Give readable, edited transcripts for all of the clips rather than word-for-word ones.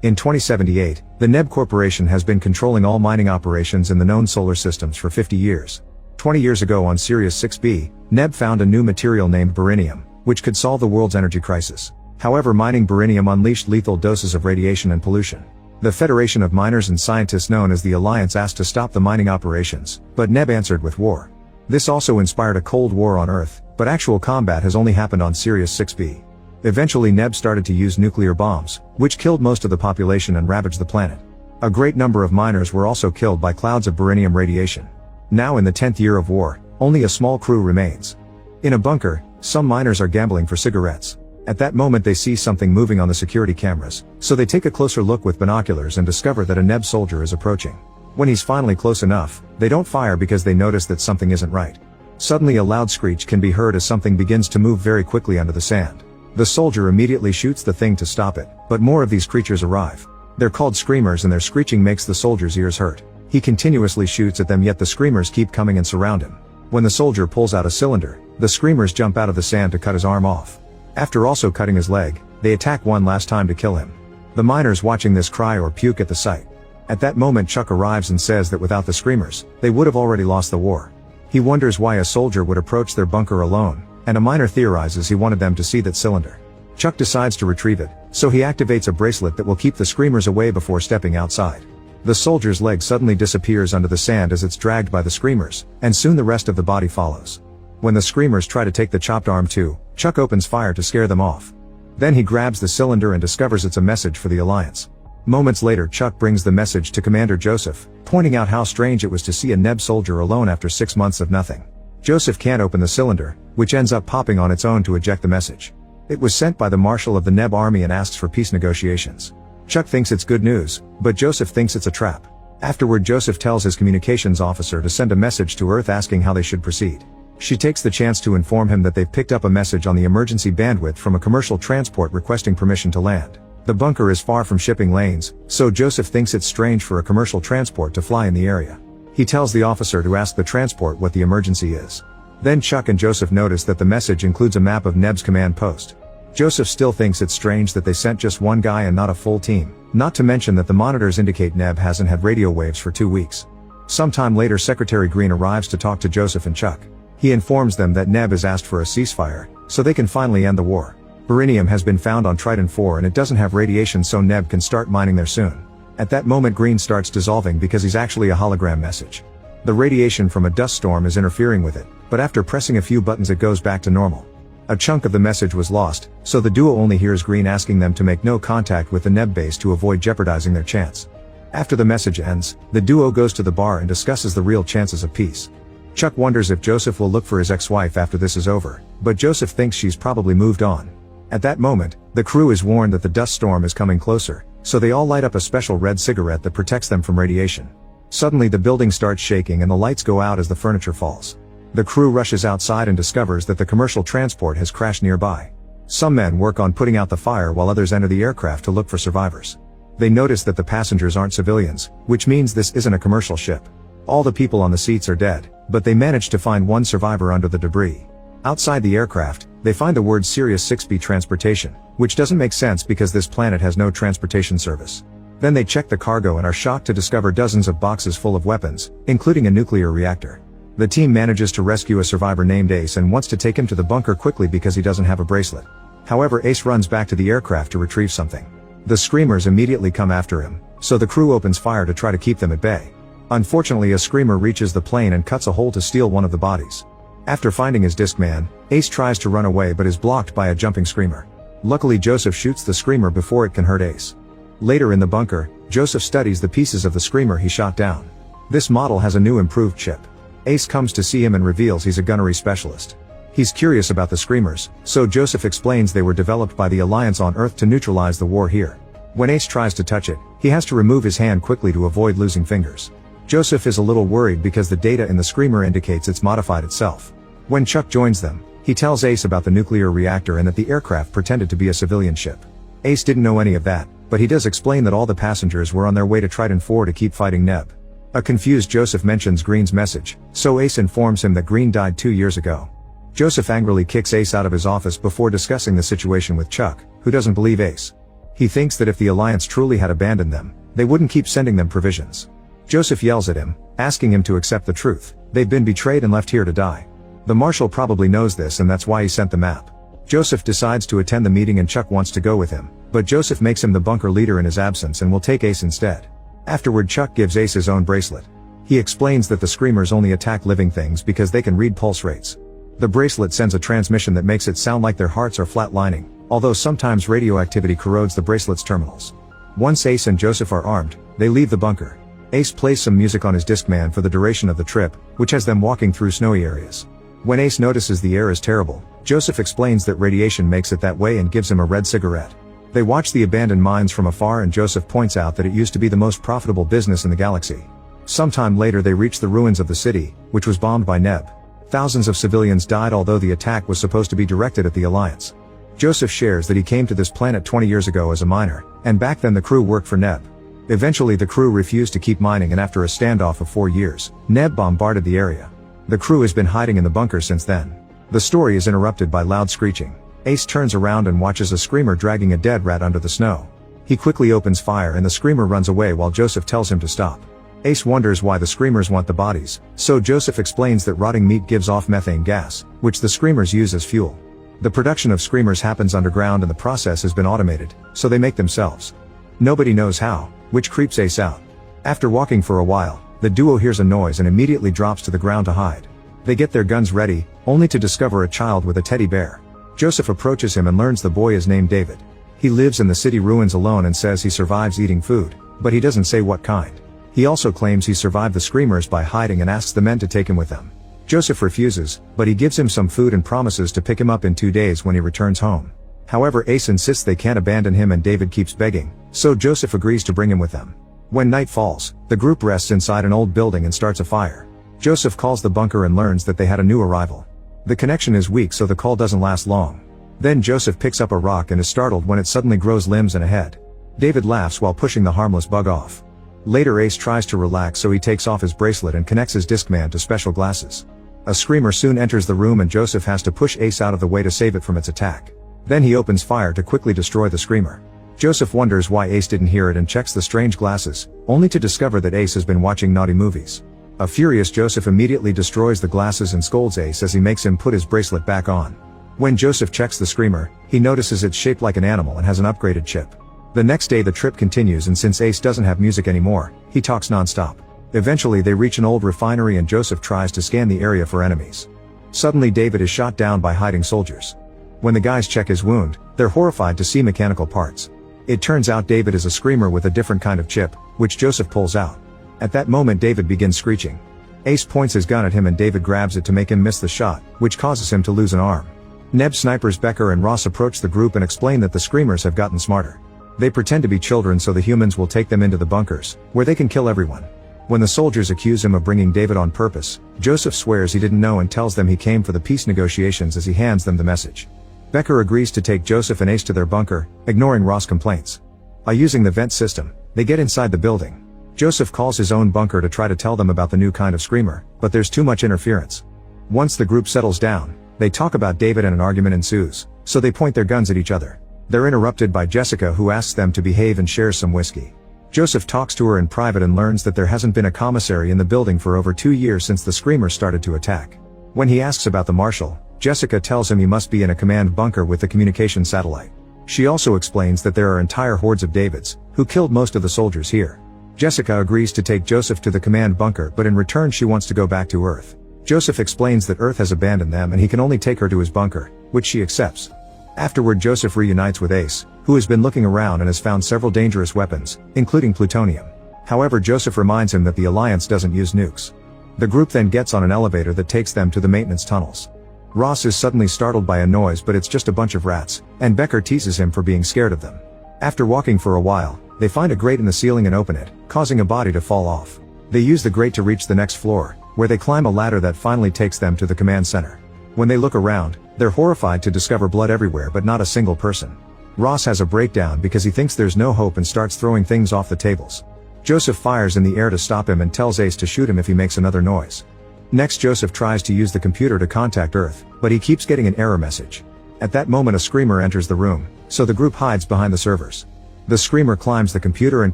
In 2078, the NEB Corporation has been controlling all mining operations in the known solar systems for 50 years. 20 years ago on Sirius 6B, NEB found a new material named beryllium, which could solve the world's energy crisis. However, mining beryllium unleashed lethal doses of radiation and pollution. The Federation of Miners and Scientists known as the Alliance asked to stop the mining operations, but NEB answered with war. This also inspired a Cold War on Earth, but actual combat has only happened on Sirius 6B. Eventually NEB started to use nuclear bombs, which killed most of the population and ravaged the planet. A great number of miners were also killed by clouds of beryllium radiation. Now in the 10th year of war, only a small crew remains. In a bunker, some miners are gambling for cigarettes. At that moment they see something moving on the security cameras, so they take a closer look with binoculars and discover that a NEB soldier is approaching. When he's finally close enough, they don't fire because they notice that something isn't right. Suddenly a loud screech can be heard as something begins to move very quickly under the sand. The soldier immediately shoots the thing to stop it, but more of these creatures arrive. They're called screamers and their screeching makes the soldier's ears hurt. He continuously shoots at them yet the screamers keep coming and surround him. When the soldier pulls out a cylinder, the screamers jump out of the sand to cut his arm off. After also cutting his leg, they attack one last time to kill him. The miners watching this cry or puke at the sight. At that moment Chuck arrives and says that without the screamers, they would have already lost the war. He wonders why a soldier would approach their bunker alone, and a miner theorizes he wanted them to see that cylinder. Chuck decides to retrieve it, so he activates a bracelet that will keep the screamers away before stepping outside. The soldier's leg suddenly disappears under the sand as it's dragged by the screamers, and soon the rest of the body follows. When the screamers try to take the chopped arm too, Chuck opens fire to scare them off. Then he grabs the cylinder and discovers it's a message for the Alliance. Moments later Chuck brings the message to Commander Joseph, pointing out how strange it was to see a NEB soldier alone after 6 months of nothing. Joseph can't open the cylinder, which ends up popping on its own to eject the message. It was sent by the Marshal of the NEB army and asks for peace negotiations. Chuck thinks it's good news, but Joseph thinks it's a trap. Afterward Joseph tells his communications officer to send a message to Earth asking how they should proceed. She takes the chance to inform him that they've picked up a message on the emergency bandwidth from a commercial transport requesting permission to land. The bunker is far from shipping lanes, so Joseph thinks it's strange for a commercial transport to fly in the area. He tells the officer to ask the transport what the emergency is. Then Chuck and Joseph notice that the message includes a map of NEB's command post. Joseph still thinks it's strange that they sent just one guy and not a full team, not to mention that the monitors indicate NEB hasn't had radio waves for 2 weeks. Sometime later Secretary Green arrives to talk to Joseph and Chuck. He informs them that NEB has asked for a ceasefire, so they can finally end the war. Beryllium has been found on Triton 4 and it doesn't have radiation so NEB can start mining there soon. At that moment Green starts dissolving because he's actually a hologram message. The radiation from a dust storm is interfering with it, but after pressing a few buttons it goes back to normal. A chunk of the message was lost, so the duo only hears Green asking them to make no contact with the NEB base to avoid jeopardizing their chance. After the message ends, the duo goes to the bar and discusses the real chances of peace. Chuck wonders if Joseph will look for his ex-wife after this is over, but Joseph thinks she's probably moved on. At that moment, the crew is warned that the dust storm is coming closer, so they all light up a special red cigarette that protects them from radiation. Suddenly the building starts shaking and the lights go out as the furniture falls. The crew rushes outside and discovers that the commercial transport has crashed nearby. Some men work on putting out the fire while others enter the aircraft to look for survivors. They notice that the passengers aren't civilians, which means this isn't a commercial ship. All the people on the seats are dead, but they manage to find one survivor under the debris. Outside the aircraft, they find the word Sirius 6B transportation, which doesn't make sense because this planet has no transportation service. Then they check the cargo and are shocked to discover dozens of boxes full of weapons, including a nuclear reactor. The team manages to rescue a survivor named Ace and wants to take him to the bunker quickly because he doesn't have a bracelet. However, Ace runs back to the aircraft to retrieve something. The screamers immediately come after him, so the crew opens fire to try to keep them at bay. Unfortunately, a screamer reaches the plane and cuts a hole to steal one of the bodies. After finding his Discman, Ace tries to run away but is blocked by a jumping screamer. Luckily Joseph shoots the screamer before it can hurt Ace. Later in the bunker, Joseph studies the pieces of the screamer he shot down. This model has a new improved chip. Ace comes to see him and reveals he's a gunnery specialist. He's curious about the screamers, so Joseph explains they were developed by the Alliance on Earth to neutralize the war here. When Ace tries to touch it, he has to remove his hand quickly to avoid losing fingers. Joseph is a little worried because the data in the screamer indicates it's modified itself. When Chuck joins them, he tells Ace about the nuclear reactor and that the aircraft pretended to be a civilian ship. Ace didn't know any of that, but he does explain that all the passengers were on their way to Triton 4 to keep fighting NEB. A confused Joseph mentions Green's message, so Ace informs him that Green died 2 years ago. Joseph angrily kicks Ace out of his office before discussing the situation with Chuck, who doesn't believe Ace. He thinks that if the Alliance truly had abandoned them, they wouldn't keep sending them provisions. Joseph yells at him, asking him to accept the truth. They've been betrayed and left here to die. The Marshal probably knows this and that's why he sent the map. Joseph decides to attend the meeting and Chuck wants to go with him, but Joseph makes him the bunker leader in his absence and will take Ace instead. Afterward, Chuck gives Ace his own bracelet. He explains that the Screamers only attack living things because they can read pulse rates. The bracelet sends a transmission that makes it sound like their hearts are flatlining, although sometimes radioactivity corrodes the bracelet's terminals. Once Ace and Joseph are armed, they leave the bunker. Ace plays some music on his Discman for the duration of the trip, which has them walking through snowy areas. When Ace notices the air is terrible, Joseph explains that radiation makes it that way and gives him a red cigarette. They watch the abandoned mines from afar and Joseph points out that it used to be the most profitable business in the galaxy. Sometime later they reach the ruins of the city, which was bombed by Neb. Thousands of civilians died although the attack was supposed to be directed at the Alliance. Joseph shares that he came to this planet 20 years ago as a miner, and back then the crew worked for Neb. Eventually the crew refused to keep mining and after a standoff of 4 years, Neb bombarded the area. The crew has been hiding in the bunker since then. The story is interrupted by loud screeching. Ace turns around and watches a Screamer dragging a dead rat under the snow. He quickly opens fire and the Screamer runs away while Joseph tells him to stop. Ace wonders why the Screamers want the bodies, so Joseph explains that rotting meat gives off methane gas, which the Screamers use as fuel. The production of Screamers happens underground and the process has been automated, so they make themselves. Nobody knows how, which creeps Ace out. After walking for a while, the duo hears a noise and immediately drops to the ground to hide. They get their guns ready, only to discover a child with a teddy bear. Joseph approaches him and learns the boy is named David. He lives in the city ruins alone and says he survives eating food, but he doesn't say what kind. He also claims he survived the Screamers by hiding and asks the men to take him with them. Joseph refuses, but he gives him some food and promises to pick him up in 2 days when he returns home. However, Ace insists they can't abandon him and David keeps begging, so Joseph agrees to bring him with them. When night falls, the group rests inside an old building and starts a fire. Joseph calls the bunker and learns that they had a new arrival. The connection is weak so the call doesn't last long. Then Joseph picks up a rock and is startled when it suddenly grows limbs and a head. David laughs while pushing the harmless bug off. Later Ace tries to relax so he takes off his bracelet and connects his Discman to special glasses. A Screamer soon enters the room and Joseph has to push Ace out of the way to save it from its attack. Then he opens fire to quickly destroy the Screamer. Joseph wonders why Ace didn't hear it and checks the strange glasses, only to discover that Ace has been watching naughty movies. A furious Joseph immediately destroys the glasses and scolds Ace as he makes him put his bracelet back on. When Joseph checks the Screamer, he notices it's shaped like an animal and has an upgraded chip. The next day the trip continues and since Ace doesn't have music anymore, he talks non-stop. Eventually they reach an old refinery and Joseph tries to scan the area for enemies. Suddenly David is shot down by hiding soldiers. When the guys check his wound, they're horrified to see mechanical parts. It turns out David is a Screamer with a different kind of chip, which Joseph pulls out. At that moment David begins screeching. Ace points his gun at him and David grabs it to make him miss the shot, which causes him to lose an arm. Neb snipers Becker and Ross approach the group and explain that the Screamers have gotten smarter. They pretend to be children so the humans will take them into the bunkers, where they can kill everyone. When the soldiers accuse him of bringing David on purpose, Joseph swears he didn't know and tells them he came for the peace negotiations as he hands them the message. Becker agrees to take Joseph and Ace to their bunker, ignoring Ross' complaints. By using the vent system, they get inside the building. Joseph calls his own bunker to try to tell them about the new kind of Screamer, but there's too much interference. Once the group settles down, they talk about David and an argument ensues, so they point their guns at each other. They're interrupted by Jessica who asks them to behave and shares some whiskey. Joseph talks to her in private and learns that there hasn't been a commissary in the building for over 2 years since the Screamers started to attack. When he asks about the Marshal, Jessica tells him he must be in a command bunker with the communication satellite. She also explains that there are entire hordes of Davids, who killed most of the soldiers here. Jessica agrees to take Joseph to the command bunker but in return she wants to go back to Earth. Joseph explains that Earth has abandoned them and he can only take her to his bunker, which she accepts. Afterward Joseph reunites with Ace, who has been looking around and has found several dangerous weapons, including plutonium. However, Joseph reminds him that the Alliance doesn't use nukes. The group then gets on an elevator that takes them to the maintenance tunnels. Ross is suddenly startled by a noise but it's just a bunch of rats, and Becker teases him for being scared of them. After walking for a while, they find a grate in the ceiling and open it, causing a body to fall off. They use the grate to reach the next floor, where they climb a ladder that finally takes them to the command center. When they look around, they're horrified to discover blood everywhere but not a single person. Ross has a breakdown because he thinks there's no hope and starts throwing things off the tables. Joseph fires in the air to stop him and tells Ace to shoot him if he makes another noise. Next Joseph tries to use the computer to contact Earth, but he keeps getting an error message. At that moment a Screamer enters the room, so the group hides behind the servers. The screamer climbs the computer and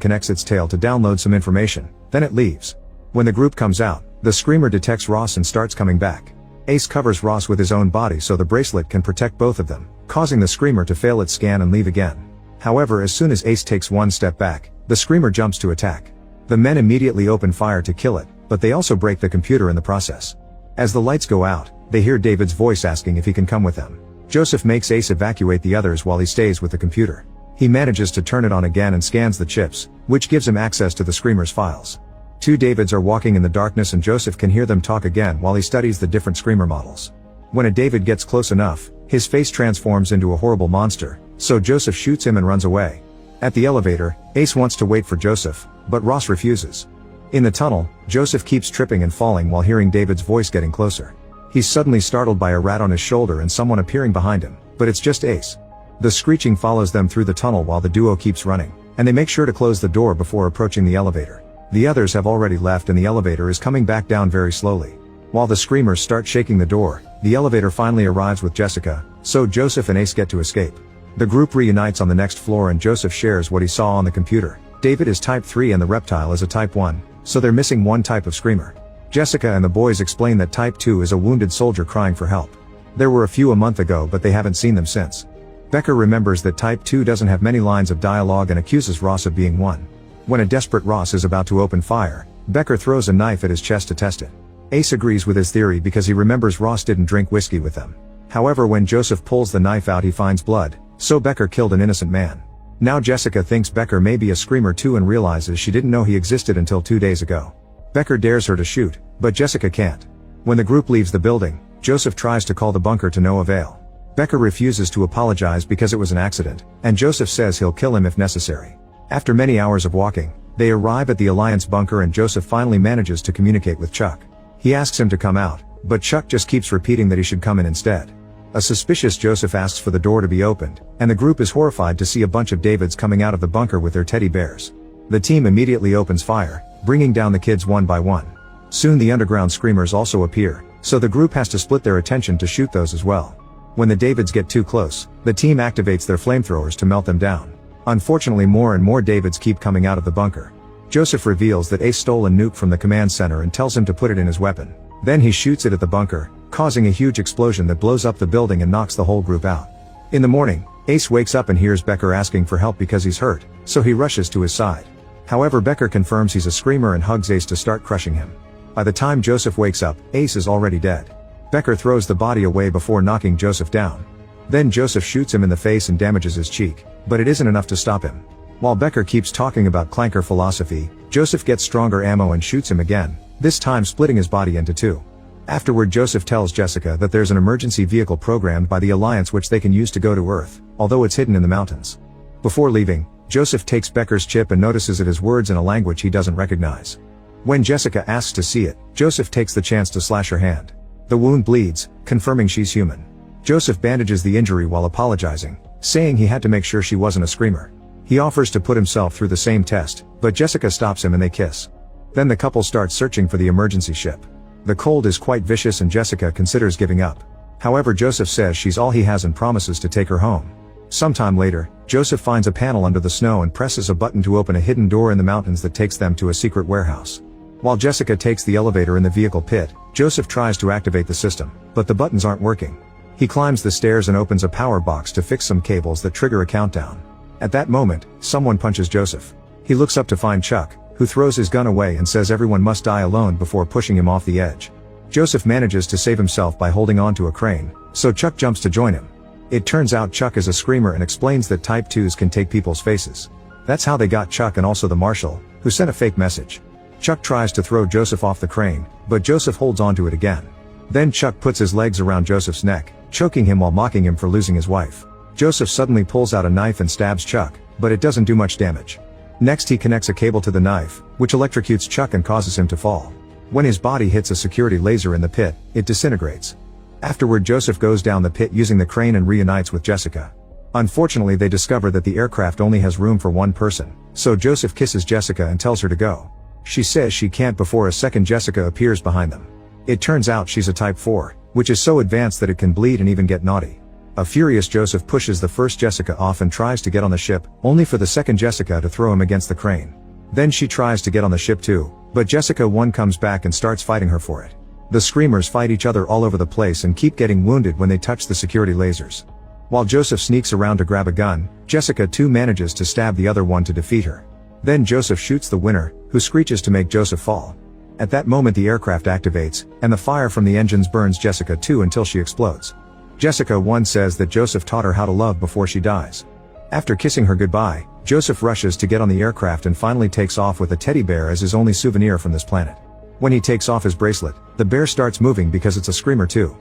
connects its tail to download some information, then it leaves. When the group comes out, the screamer detects Ross and starts coming back. Ace covers Ross with his own body so the bracelet can protect both of them, causing the screamer to fail its scan and leave again. However, as soon as Ace takes one step back, the screamer jumps to attack. The men immediately open fire to kill it, but they also break the computer in the process. As the lights go out, they hear David's voice asking if he can come with them. Joseph makes Ace evacuate the others while he stays with the computer. He manages to turn it on again and scans the chips, which gives him access to the screamer's files. Two Davids are walking in the darkness and Joseph can hear them talk again while he studies the different screamer models. When a David gets close enough, his face transforms into a horrible monster, so Joseph shoots him and runs away. At the elevator, Ace wants to wait for Joseph, but Ross refuses. In the tunnel, Joseph keeps tripping and falling while hearing David's voice getting closer. He's suddenly startled by a rat on his shoulder and someone appearing behind him, but it's just Ace. The screeching follows them through the tunnel while the duo keeps running, and they make sure to close the door before approaching the elevator. The others have already left and the elevator is coming back down very slowly. While the screamers start shaking the door, the elevator finally arrives with Jessica, so Joseph and Ace get to escape. The group reunites on the next floor and Joseph shares what he saw on the computer. David is type 3 and the reptile is a type 1, so they're missing one type of screamer. Jessica and the boys explain that type 2 is a wounded soldier crying for help. There were a few a month ago but they haven't seen them since. Becker remembers that type 2 doesn't have many lines of dialogue and accuses Ross of being one. When a desperate Ross is about to open fire, Becker throws a knife at his chest to test it. Ace agrees with his theory because he remembers Ross didn't drink whiskey with them. However, when Joseph pulls the knife out he finds blood, so Becker killed an innocent man. Now Jessica thinks Becker may be a screamer too and realizes she didn't know he existed until 2 days ago. Becker dares her to shoot, but Jessica can't. When the group leaves the building, Joseph tries to call the bunker to no avail. Becker refuses to apologize because it was an accident, and Joseph says he'll kill him if necessary. After many hours of walking, they arrive at the Alliance bunker and Joseph finally manages to communicate with Chuck. He asks him to come out, but Chuck just keeps repeating that he should come in instead. A suspicious Joseph asks for the door to be opened, and the group is horrified to see a bunch of Davids coming out of the bunker with their teddy bears. The team immediately opens fire, bringing down the kids one by one. Soon the underground screamers also appear, so the group has to split their attention to shoot those as well. When the Davids get too close, the team activates their flamethrowers to melt them down. Unfortunately, more and more Davids keep coming out of the bunker. Joseph reveals that Ace stole a nuke from the command center and tells him to put it in his weapon. Then he shoots it at the bunker, causing a huge explosion that blows up the building and knocks the whole group out. In the morning, Ace wakes up and hears Becker asking for help because he's hurt, so he rushes to his side. However, Becker confirms he's a screamer and hugs Ace to start crushing him. By the time Joseph wakes up, Ace is already dead. Becker throws the body away before knocking Joseph down. Then Joseph shoots him in the face and damages his cheek, but it isn't enough to stop him. While Becker keeps talking about clanker philosophy, Joseph gets stronger ammo and shoots him again, this time splitting his body into two. Afterward, Joseph tells Jessica that there's an emergency vehicle programmed by the Alliance which they can use to go to Earth, although it's hidden in the mountains. Before leaving, Joseph takes Becker's chip and notices it has words in a language he doesn't recognize. When Jessica asks to see it, Joseph takes the chance to slash her hand. The wound bleeds, confirming she's human. Joseph bandages the injury while apologizing, saying he had to make sure she wasn't a screamer. He offers to put himself through the same test, but Jessica stops him and they kiss. Then the couple starts searching for the emergency ship. The cold is quite vicious and Jessica considers giving up. However, Joseph says she's all he has and promises to take her home. Sometime later, Joseph finds a panel under the snow and presses a button to open a hidden door in the mountains that takes them to a secret warehouse. While Jessica takes the elevator in the vehicle pit, Joseph tries to activate the system, but the buttons aren't working. He climbs the stairs and opens a power box to fix some cables that trigger a countdown. At that moment, someone punches Joseph. He looks up to find Chuck, who throws his gun away and says everyone must die alone before pushing him off the edge. Joseph manages to save himself by holding on to a crane, so Chuck jumps to join him. It turns out Chuck is a screamer and explains that Type 2s can take people's faces. That's how they got Chuck and also the marshal, who sent a fake message. Chuck tries to throw Joseph off the crane, but Joseph holds onto it again. Then Chuck puts his legs around Joseph's neck, choking him while mocking him for losing his wife. Joseph suddenly pulls out a knife and stabs Chuck, but it doesn't do much damage. Next he connects a cable to the knife, which electrocutes Chuck and causes him to fall. When his body hits a security laser in the pit, it disintegrates. Afterward, Joseph goes down the pit using the crane and reunites with Jessica. Unfortunately, they discover that the aircraft only has room for one person, so Joseph kisses Jessica and tells her to go. She says she can't before a second Jessica appears behind them. It turns out she's a Type 4, which is so advanced that it can bleed and even get naughty. A furious Joseph pushes the first Jessica off and tries to get on the ship, only for the second Jessica to throw him against the crane. Then she tries to get on the ship too, but Jessica 1 comes back and starts fighting her for it. The screamers fight each other all over the place and keep getting wounded when they touch the security lasers. While Joseph sneaks around to grab a gun, Jessica 2 manages to stab the other one to defeat her. Then Joseph shoots the winner, who screeches to make Joseph fall. At that moment the aircraft activates, and the fire from the engines burns Jessica 2 until she explodes. Jessica 1 says that Joseph taught her how to love before she dies. After kissing her goodbye, Joseph rushes to get on the aircraft and finally takes off with a teddy bear as his only souvenir from this planet. When he takes off his bracelet, the bear starts moving because it's a screamer too.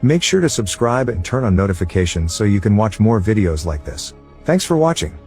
Make sure to subscribe and turn on notifications so you can watch more videos like this. Thanks for watching.